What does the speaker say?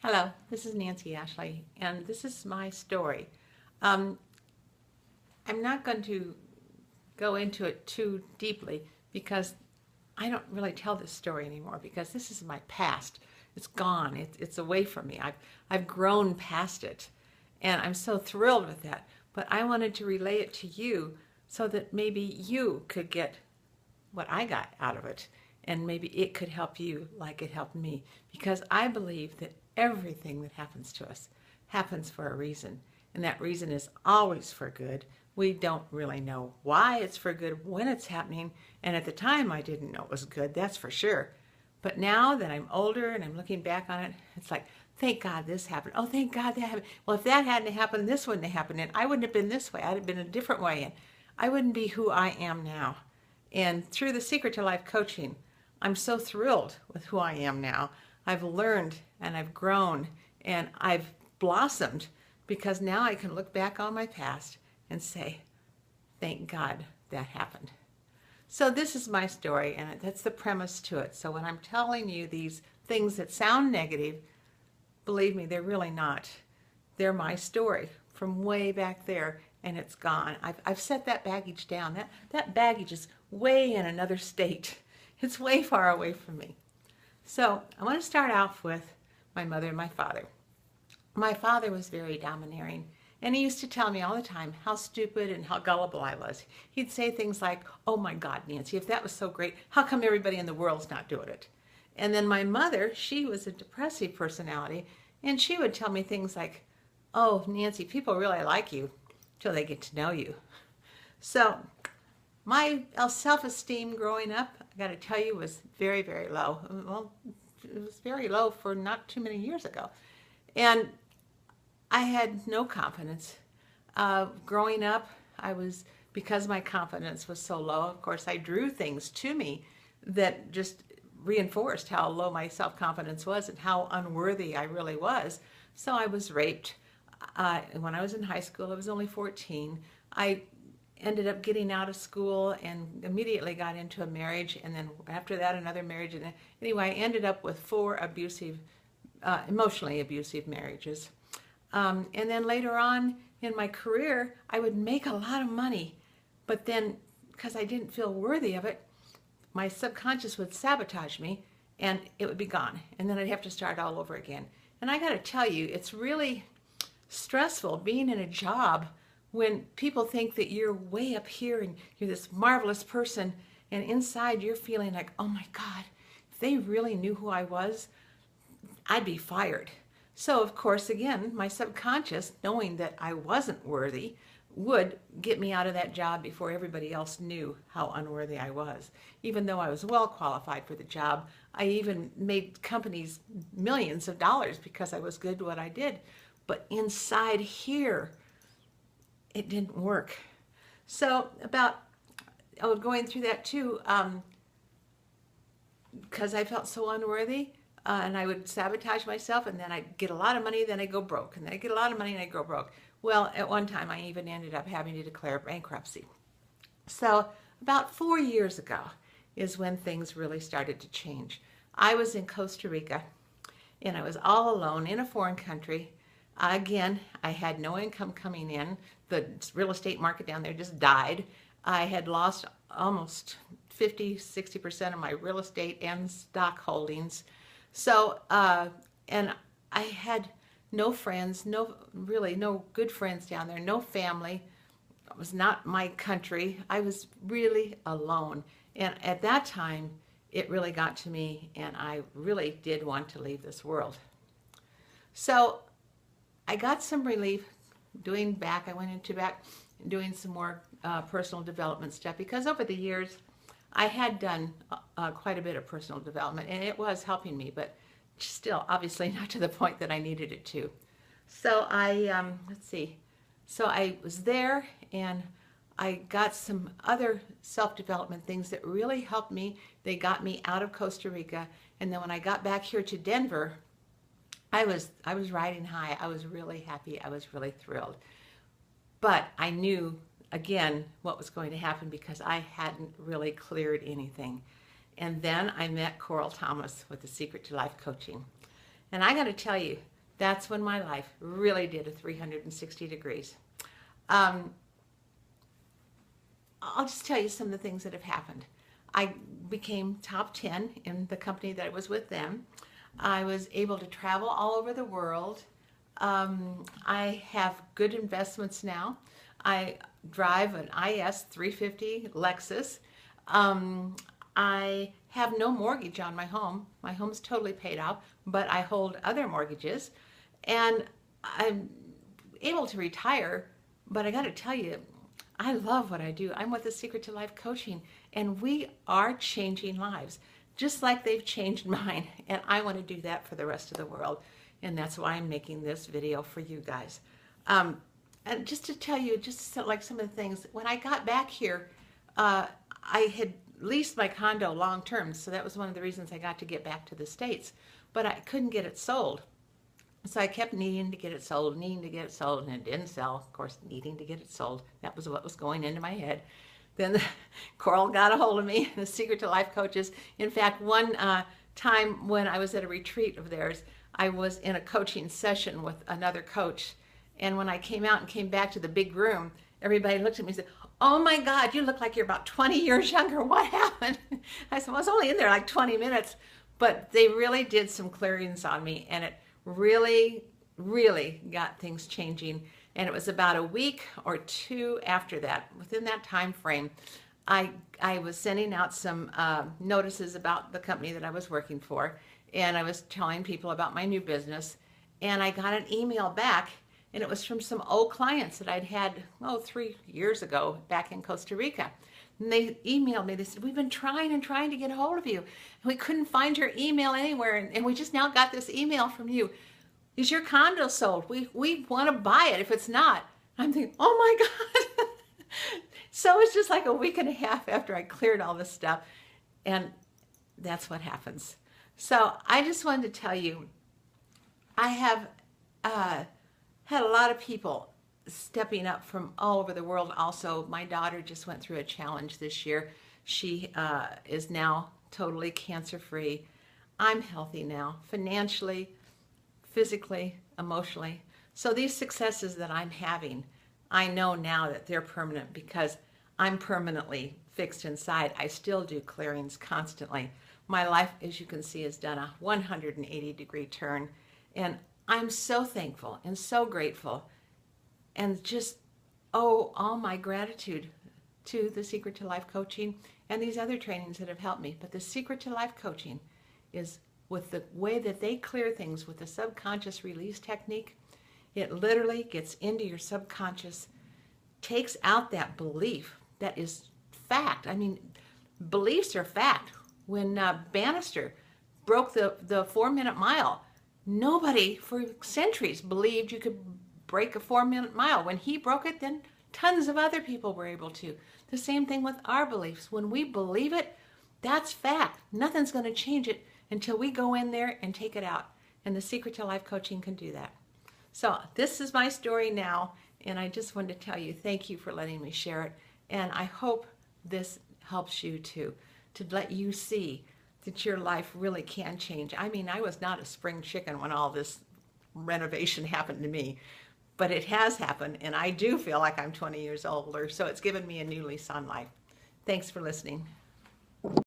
Hello, this is Nancy Ashley, and this is my story. Um, I'm not going to go into it too deeply because I don't really tell this story anymore because this is my past. It's gone. It's away from me. I've grown past it, and I'm so thrilled with that. But I wanted to relay it to you so that maybe you could get what I got out of it, and maybe it could help you like it helped me. Because I believe that everything that happens to us happens for a reason, and that reason is always for good. We don't really know why it's for good when it's happening, and at the time I didn't know it was good, that's for sure. But now that I'm older and I'm looking back on it, it's like, thank God this happened. Oh, thank God that happened. Well, if that hadn't happened, this wouldn't have happened, and I wouldn't have been this way. I'd have been a different way, and I wouldn't be who I am now. And through the Secret to Life coaching, I'm so thrilled with who I am now. I've learned and I've grown and I've blossomed because now I can look back on my past and say, thank God that happened. So this is my story, and that's the premise to it. So when I'm telling you these things that sound negative, believe me, they're really not. They're my story from way back there, and it's gone. I've set that baggage down. That baggage is way in another state. It's way far away from me. So I want to start off with my mother and my father. My father was very domineering, and he used to tell me all the time how stupid and how gullible I was. He'd say things like, oh my God, Nancy, if that was so great, how come everybody in the world's not doing it? And then my mother, she was a depressive personality, and she would tell me things like, oh, Nancy, people really like you till they get to know you. So my self-esteem growing up, I got to tell you, was very, very low. Well, it was very low for not too many years ago. And I had no confidence. Growing up, because my confidence was so low, of course, I drew things to me that just reinforced how low my self-confidence was and how unworthy I really was. So I was raped. When I was in high school, I was only 14. I ended up getting out of school and immediately got into a marriage, and then after that another marriage, and anyway I ended up with 4 emotionally abusive marriages. And then later on in my career I would make a lot of money, but then because I didn't feel worthy of it, my subconscious would sabotage me and it would be gone, and then I'd have to start all over again. And I got to tell you, it's really stressful being in a job when people think that you're way up here and you're this marvelous person, and inside you're feeling like, oh my God, if they really knew who I was, I'd be fired. So of course, again, my subconscious, knowing that I wasn't worthy, would get me out of that job before everybody else knew how unworthy I was. Even though I was well qualified for the job, I even made companies millions of dollars because I was good at what I did. But inside here, it didn't work. So I was going through that too, because I felt so unworthy, and I would sabotage myself, and then I'd get a lot of money, then I'd go broke, and then I'd get a lot of money and I'd go broke. Well, at one time I even ended up having to declare bankruptcy. So about 4 years ago is when things really started to change. I was in Costa Rica, and I was all alone in a foreign country. Again, I had no income coming in. The real estate market down there just died. I had lost almost 50–60% of my real estate and stock holdings. So, and I had no friends, no good friends down there, no family. It was not my country. I was really alone. And at that time, it really got to me, and I really did want to leave this world. So I got some relief I went into back doing some more personal development stuff, because over the years I had done quite a bit of personal development, and it was helping me, but still obviously not to the point that I needed it to. So so I was there, and I got some other self-development things that really helped me. They got me out of Costa Rica, and then when I got back here to Denver, I was riding high. I was really happy. I was really thrilled. But I knew, again, what was going to happen because I hadn't really cleared anything. And then I met Coral Thomas with the Secret to Life coaching. And I got to tell you, that's when my life really did a 360 degrees. I'll just tell you some of the things that have happened. I became top 10 in the company that I was with then. I was able to travel all over the world. I have good investments now. I drive an IS 350 Lexus. I have no mortgage on my home. My home's totally paid off, but I hold other mortgages. And I'm able to retire, but I got to tell you, I love what I do. I'm with the Secret to Life Coaching, and we are changing lives, just like they've changed mine. And I want to do that for the rest of the world. And that's why I'm making this video for you guys. And just to tell you, just like some of the things, when I got back here, I had leased my condo long term, so that was one of the reasons I got to get back to the States. But I couldn't get it sold. So I kept needing to get it sold, and it didn't sell. Of course, needing to get it sold. That was what was going into my head. Then Coral got a hold of me, the Secret to Life coaches. In fact, one time when I was at a retreat of theirs, I was in a coaching session with another coach. And when I came out and came back to the big room, everybody looked at me and said, "Oh my God, you look like you're about 20 years younger. What happened?" I said, "Well, I was only in there like 20 minutes. But they really did some clearings on me, and it really, really got things changing. And it was about a week or two after that, within that time frame, I was sending out some notices about the company that I was working for, and I was telling people about my new business, and I got an email back, and it was from some old clients that I'd had, 3 years ago back in Costa Rica. And they emailed me. They said, "We've been trying and trying to get a hold of you. And we couldn't find your email anywhere. And we just now got this email from you. Is your condo sold? We want to buy it if it's not." I'm thinking, oh my God. So it's just like a week and a half after I cleared all this stuff. And that's what happens. So I just wanted to tell you, I have had a lot of people stepping up from all over the world. Also, my daughter just went through a challenge this year. She is now totally cancer-free. I'm healthy now, financially, physically, emotionally. So these successes that I'm having, I know now that they're permanent because I'm permanently fixed inside. I still do clearings constantly. My life, as you can see, has done a 180-degree turn. And I'm so thankful and so grateful, and just owe all my gratitude to the Secret to Life Coaching and these other trainings that have helped me. But the Secret to Life Coaching is with the way that they clear things with the subconscious release technique. It literally gets into your subconscious, takes out that belief that is fact. I mean, beliefs are fact. When Bannister broke the 4-minute mile, nobody for centuries believed you could break a 4-minute mile. When he broke it, then tons of other people were able to. The same thing with our beliefs. When we believe it, that's fact. Nothing's going to change it until we go in there and take it out. And the Secret to Life Coaching can do that. So this is my story now, and I just wanted to tell you thank you for letting me share it. And I hope this helps you to let you see that your life really can change. I mean, I was not a spring chicken when all this renovation happened to me, but it has happened, and I do feel like I'm 20 years older, so it's given me a new lease on life. Thanks for listening.